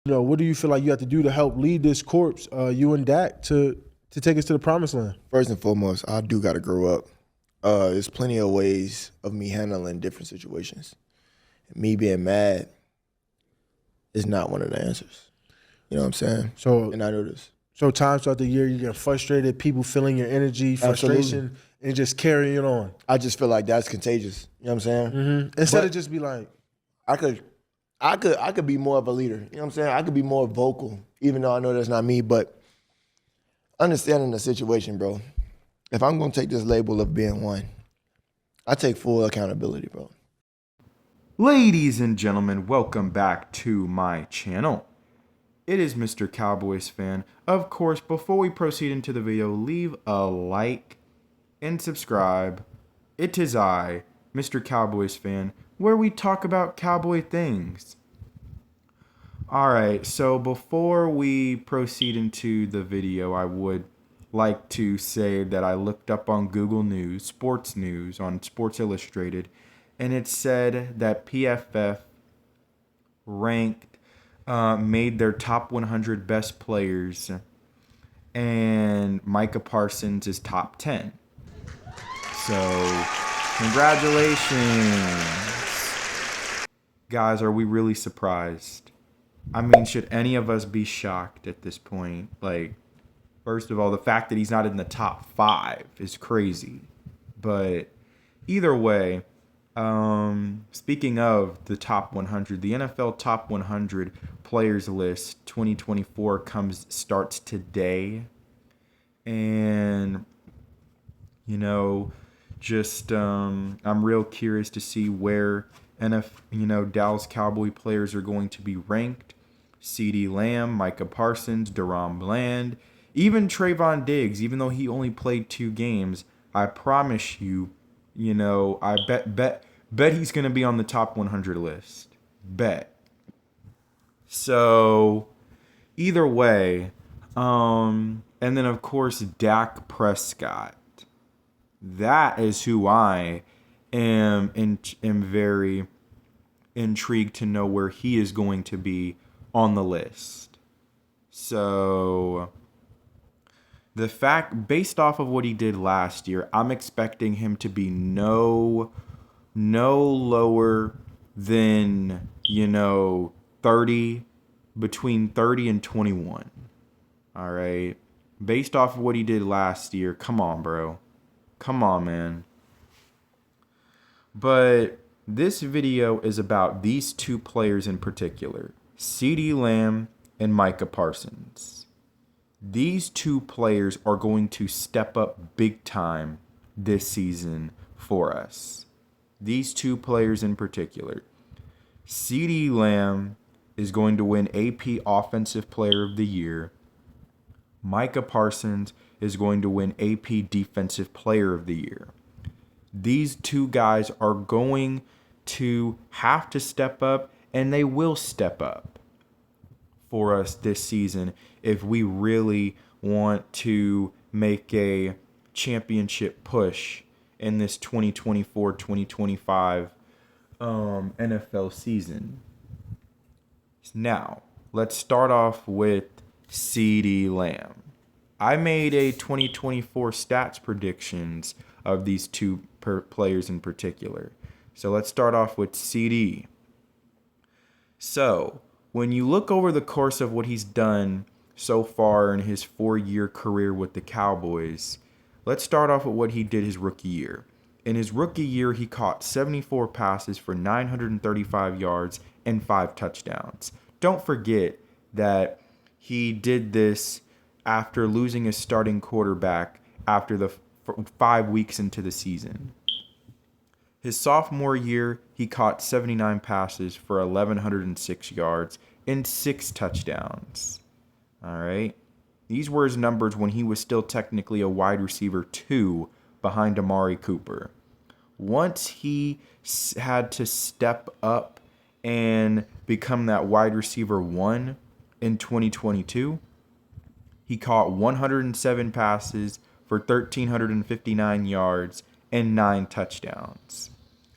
What do you feel like you have to do to help lead this corps, you and Dak, to take us to the promised land? First and foremost, I do got to grow up. There's plenty of ways of me handling different situations. Me being mad is not one of the answers. You know what I'm saying? And I know this. So times throughout the year, you get frustrated, people feeling your energy, frustration, and just carrying it on. I just feel like that's contagious. You know what I'm saying? Mm-hmm. Instead of just be like, I could be more of a leader. You know what I'm saying? I could be more vocal, even though I know that's not me. But understanding the situation, bro. If I'm gonna take this label of being one, I take full accountability, bro. Ladies and gentlemen, welcome back to my channel. It is Mr. Cowboys fan. Of course, before we proceed into the video, leave a like and subscribe. It is I, Mr. Cowboys fan, where we talk about cowboy things. Alright, so before we proceed into the video, I would like to say that I looked up on Google News, Sports News, on Sports Illustrated, and it said that PFF made their top 100 best players, and Micah Parsons is top 10. So, congratulations. Guys, are we really surprised? I mean, should any of us be shocked at this point? Like, first of all, the fact that he's not in the top 5 is crazy. But either way, speaking of the top 100, the NFL top 100 players list 2024 starts today. And, I'm real curious to see where Dallas Cowboy players are going to be ranked. Ceedee Lamb, Micah Parsons, DaRon Bland, even Trayvon Diggs, even though he only played 2 games, I promise you, I bet he's going to be on the top 100 list. Bet. So, either way, and then of course Dak Prescott. That is who I am very intrigued to know where he is going to be on the list. So, the fact, based off of what he did last year, I'm expecting him to be no lower than, 30, between 30 and 21. All right. Based off of what he did last year, come on, bro. Come on, man. But this video is about these 2 players in particular, Ceedee Lamb and Micah Parsons. These 2 players are going to step up big time this season for us. These 2 players in particular. Ceedee Lamb is going to win AP Offensive Player of the Year. Micah Parsons is going to win AP Defensive Player of the Year. These 2 guys are going to have to step up, and they will step up for us this season if we really want to make a championship push in this 2024-2025 NFL season. Now, let's start off with Ceedee Lamb. I made a 2024 stats predictions of these 2 players in particular. So let's start off with Ceedee. So, when you look over the course of what he's done so far in his 4-year career with the Cowboys, let's start off with what he did his rookie year. In his rookie year, he caught 74 passes for 935 yards and 5 touchdowns. Don't forget that he did this after losing his starting quarterback after the 5 weeks into the season. His sophomore year, he caught 79 passes for 1,106 yards and 6 touchdowns. All right. These were his numbers when he was still technically a wide receiver 2 behind Amari Cooper. Once he had to step up and become that wide receiver 1 in 2022, he caught 107 passes for 1,359 yards and 9 touchdowns.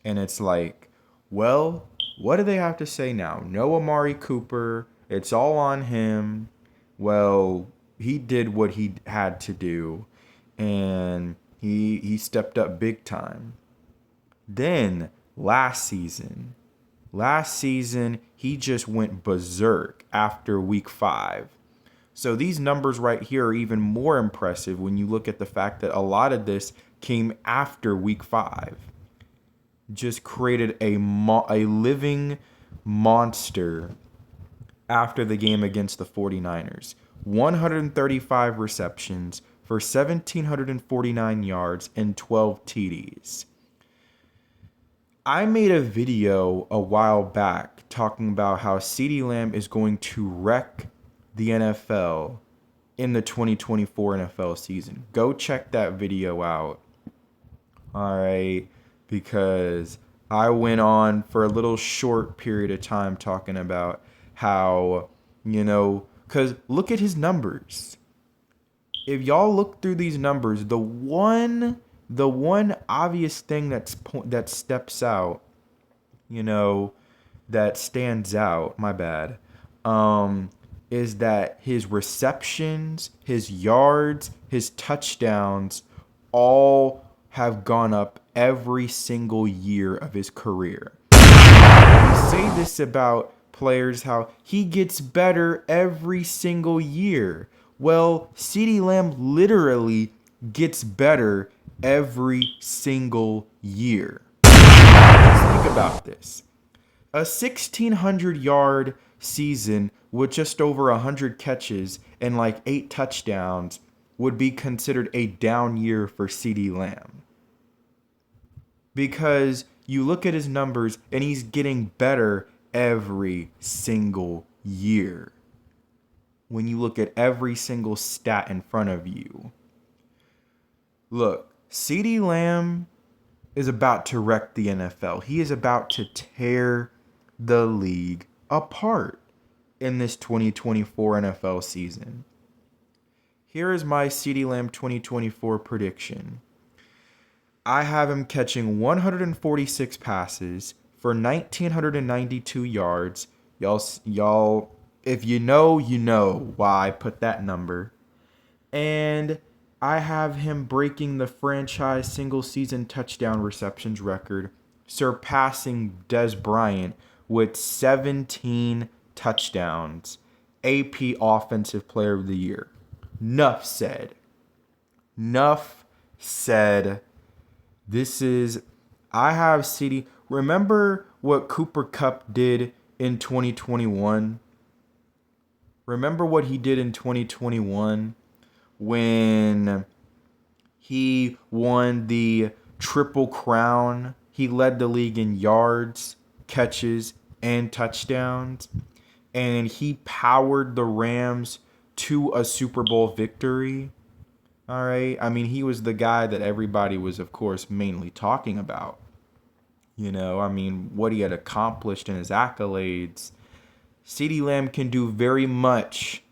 And it's like, well, what do they have to say now? No Amari Cooper. It's all on him. Well, he did what he had to do, and he stepped up big time. Then last season, he just went berserk after week 5. So these numbers right here are even more impressive when you look at the fact that a lot of this came after week 5. Just created a living monster after the game against the 49ers. 135 receptions for 1,749 yards and 12 TDs. I made a video a while back talking about how Ceedee Lamb is going to wreck the NFL in the 2024 NFL season. Go check that video out. All right, because I went on for a little short period of time talking about how, because look at his numbers. If y'all look through these numbers, the one obvious thing that steps out, that stands out, my bad, is that his receptions, his yards, his touchdowns all have gone up every single year of his career. We say this about players, how he gets better every single year. Well, Ceedee Lamb literally gets better every single year. Just think about this. A 1,600-yard season with just over 100 catches and like 8 touchdowns would be considered a down year for Ceedee Lamb. Because you look at his numbers and he's getting better every single year. When you look at every single stat in front of you. Look, Ceedee Lamb is about to wreck the NFL. He is about to tear the league apart in this 2024 NFL season. Here is my Ceedee Lamb 2024 prediction. I have him catching 146 passes for 1,992 yards. Y'all, if you know why I put that number. And I have him breaking the franchise single season touchdown receptions record, surpassing Des Bryant with 17 touchdowns. AP Offensive Player of the Year. NUFF said, I have Ceedee. Remember what Cooper Kupp did in 2021? Remember what he did in 2021 when he won the Triple Crown? He led the league in yards, catches, and touchdowns. And he powered the Rams to a Super Bowl victory. All right. I mean, he was the guy that everybody was, of course, mainly talking about. What he had accomplished in his accolades. Ceedee Lamb can do very much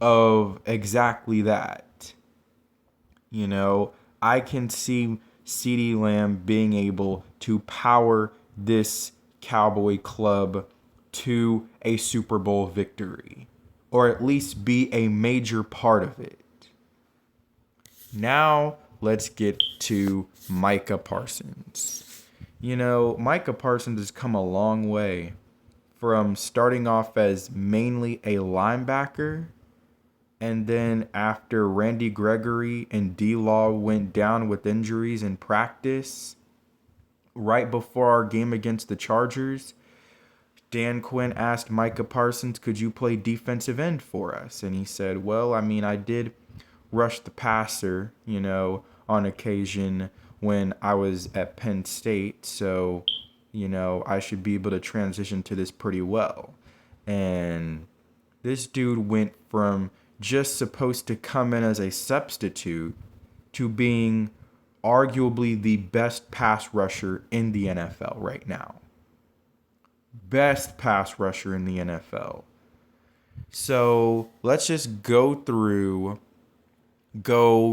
of exactly that. I can see Ceedee Lamb being able to power this Cowboy club to a Super Bowl victory, or at least be a major part of it. Now, let's get to Micah Parsons. Micah Parsons has come a long way from starting off as mainly a linebacker, and then after Randy Gregory and D-Law went down with injuries in practice, right before our game against the Chargers, Dan Quinn asked Micah Parsons, could you play defensive end for us? And he said, well, I did rush the passer, on occasion when I was at Penn State. So, I should be able to transition to this pretty well. And this dude went from just supposed to come in as a substitute to being arguably the best pass rusher in the NFL right now. Best pass rusher in the NFL. So let's just go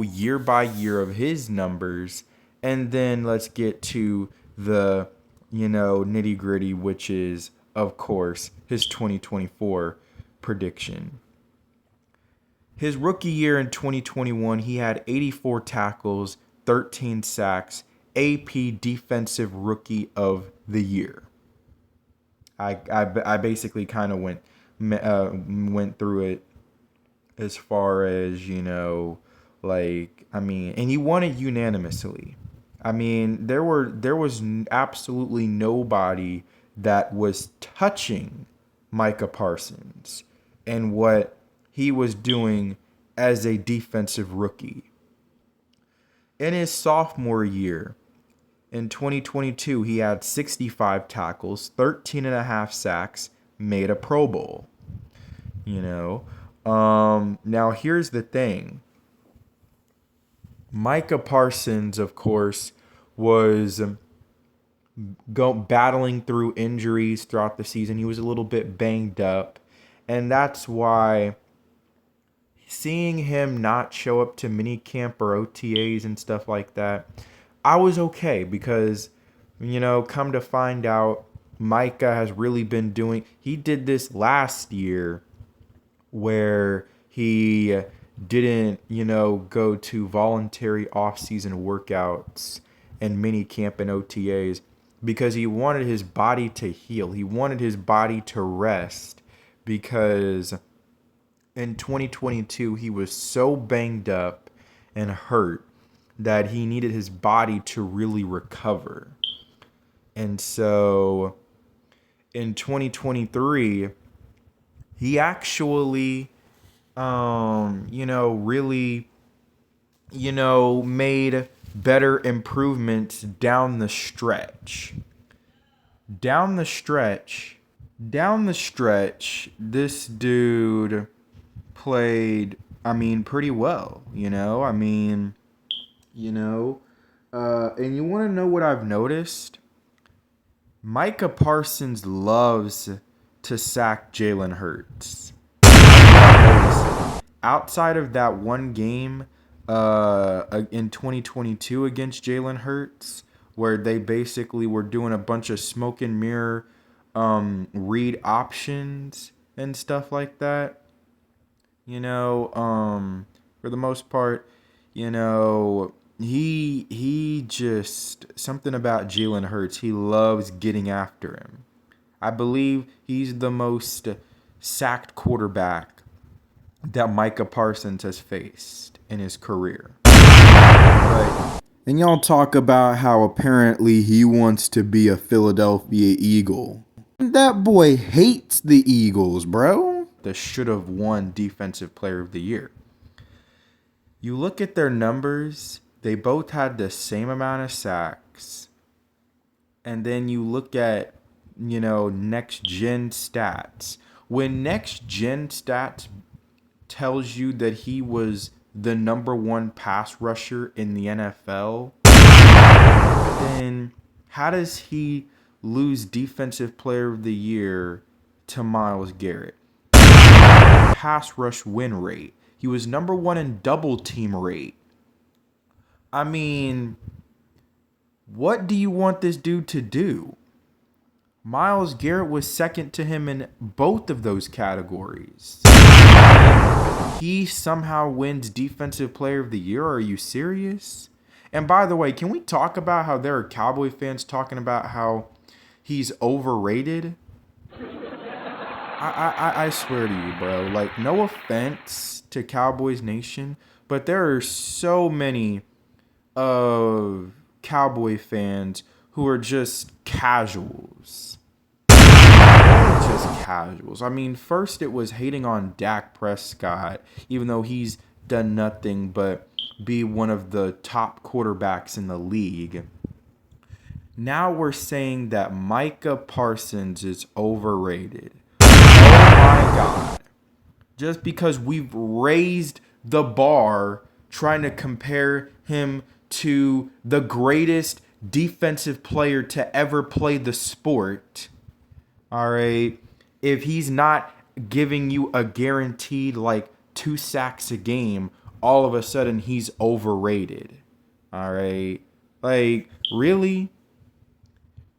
year by year of his numbers, and then let's get to the, nitty gritty, which is, of course, his 2024 prediction. His rookie year in 2021, he had 84 tackles, 13 sacks, AP Defensive Rookie of the Year. I basically kind of went through it as far as, and he won it unanimously. I mean, there was absolutely nobody that was touching Micah Parsons and what he was doing as a defensive rookie. In his sophomore year, in 2022, he had 65 tackles, 13 and a half sacks, made a Pro Bowl. Now here's the thing. Micah Parsons, of course, was battling through injuries throughout the season. He was a little bit banged up, and that's why seeing him not show up to minicamp or OTAs and stuff like that, I was okay because, come to find out, Micah has really been he did this last year where he didn't, go to voluntary off-season workouts and minicamp and OTAs because he wanted his body to heal. He wanted his body to rest because in 2022, he was so banged up and hurt that he needed his body to really recover. And so in 2023, he actually, really, made better improvements down the stretch. Down the stretch, this dude played, pretty well, and you want to know what I've noticed? Micah Parsons loves to sack Jalen Hurts. Outside of that one game in 2022 against Jalen Hurts, where they basically were doing a bunch of smoke and mirror read options and stuff like that, for the most part, he just, something about Jalen Hurts, he loves getting after him. I believe he's the most sacked quarterback that Micah Parsons has faced in his career. But, and y'all talk about how apparently he wants to be a Philadelphia Eagle. That boy hates the Eagles, bro. That should have won Defensive Player of the Year. You look at their numbers, they both had the same amount of sacks. And then you look at, next gen stats. When next gen stats tells you that he was the number one pass rusher in the NFL, then how does he lose Defensive Player of the Year to Myles Garrett? Pass rush win rate. He was number one in double team rate. What do you want this dude to do? Myles Garrett was second to him in both of those categories. He somehow wins Defensive Player of the Year? Are you serious? And by the way, can we talk about how there are Cowboy fans talking about how he's overrated? I swear to you, bro. No offense to Cowboys Nation, but there are so many of Cowboy fans who are just casuals. First it was hating on Dak Prescott, even though he's done nothing but be one of the top quarterbacks in the league. Now we're saying that Micah Parsons is overrated. Oh my God. Just because we've raised the bar trying to compare him to the greatest defensive player to ever play the sport. All right. If he's not giving you a guaranteed 2 sacks a game, all of a sudden he's overrated. All right. Really?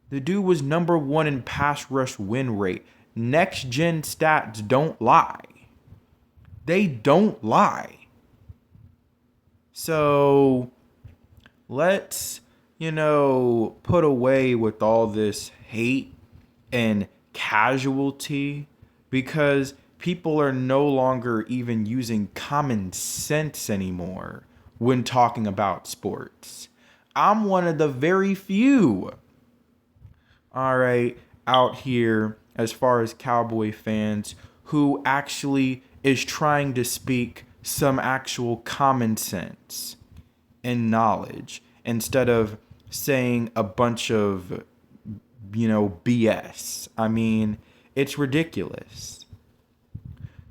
The dude was number one in pass rush win rate, next gen stats don't lie. They don't lie. So let's, put away with all this hate and casualty, because people are no longer even using common sense anymore when talking about sports. I'm one of the very few, all right, out here as far as Cowboy fans who actually is trying to speak some actual common sense and knowledge instead of saying a bunch of, BS. I mean, it's ridiculous.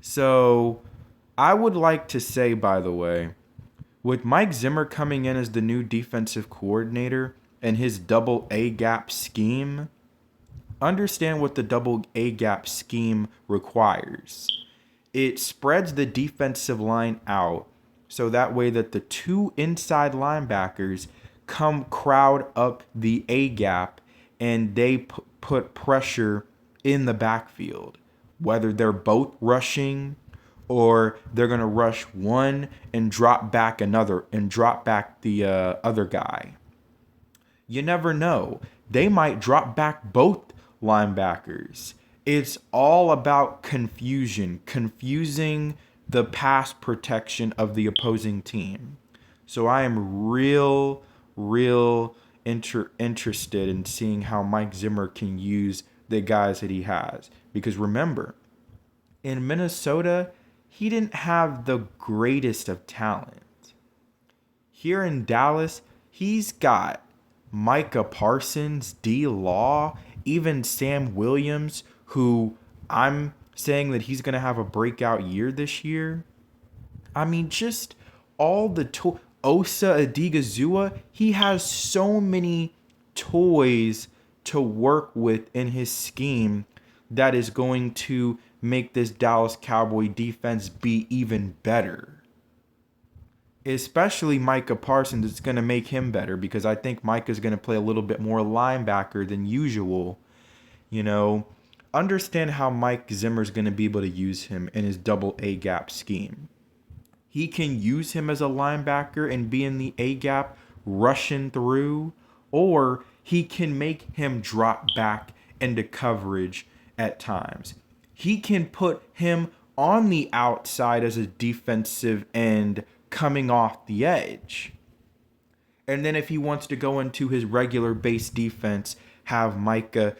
So I would like to say, by the way, with Mike Zimmer coming in as the new defensive coordinator and his double A gap scheme, understand what the double A gap scheme requires. It spreads the defensive line out so that way that the two inside linebackers come crowd up the A gap and they put pressure in the backfield, whether they're both rushing or they're going to rush one and drop back another and drop back the other guy. You never know. They might drop back both linebackers. It's all about confusion, confusing the pass protection of the opposing team. So I am real interested in seeing how Mike Zimmer can use the guys that he has. Because remember, in Minnesota, he didn't have the greatest of talent. Here in Dallas, he's got Micah Parsons, D. Law, even Sam Williams, who I'm saying that he's going to have a breakout year this year. I mean, just all the Osa Adigazua, he has so many toys to work with in his scheme that is going to make this Dallas Cowboy defense be even better. Especially Micah Parsons, it's going to make him better because I think Micah's going to play a little bit more linebacker than usual. Understand how Mike Zimmer's going to be able to use him in his double A gap scheme. He can use him as a linebacker and be in the A gap rushing through, or he can make him drop back into coverage at times. He can put him on the outside as a defensive end coming off the edge. And then if he wants to go into his regular base defense, have Micah,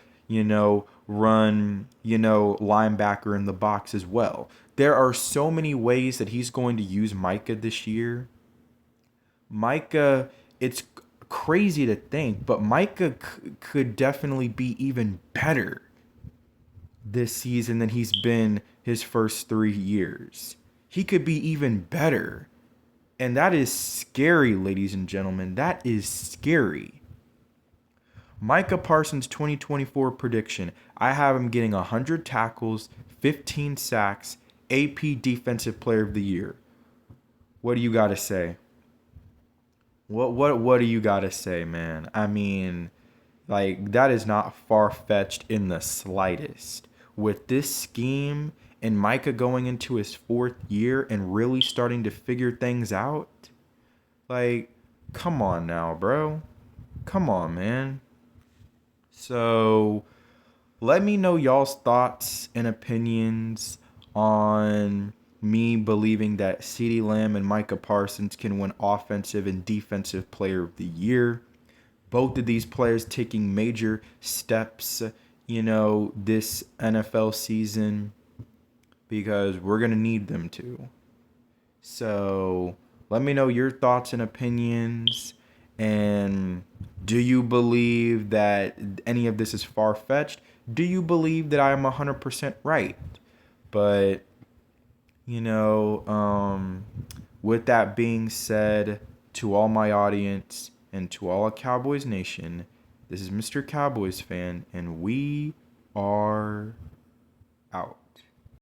run, linebacker in the box as well. There are so many ways that he's going to use Micah this year. Micah, it's crazy to think, but Micah could definitely be even better this season than he's been his first 3 years. He could be even better. And that is scary, ladies and gentlemen. That is scary. Micah Parsons' 2024 prediction. I have him getting 100 tackles, 15 sacks, AP Defensive Player of the Year. What do you got to say? What do you got to say, man? I mean, that is not far-fetched in the slightest. With this scheme and Micah going into his 4th year and really starting to figure things out, come on now, bro. Come on, man. So, let me know y'all's thoughts and opinions on me believing that Ceedee Lamb and Micah Parsons can win Offensive and Defensive Player of the Year. Both of these players taking major steps, this NFL season, because we're going to need them to. So let me know your thoughts and opinions. And do you believe that any of this is far-fetched? Do you believe that I am 100% right? But, with that being said, to all my audience and to all of Cowboys Nation, this is Mr. Cowboys Fan, and we are out.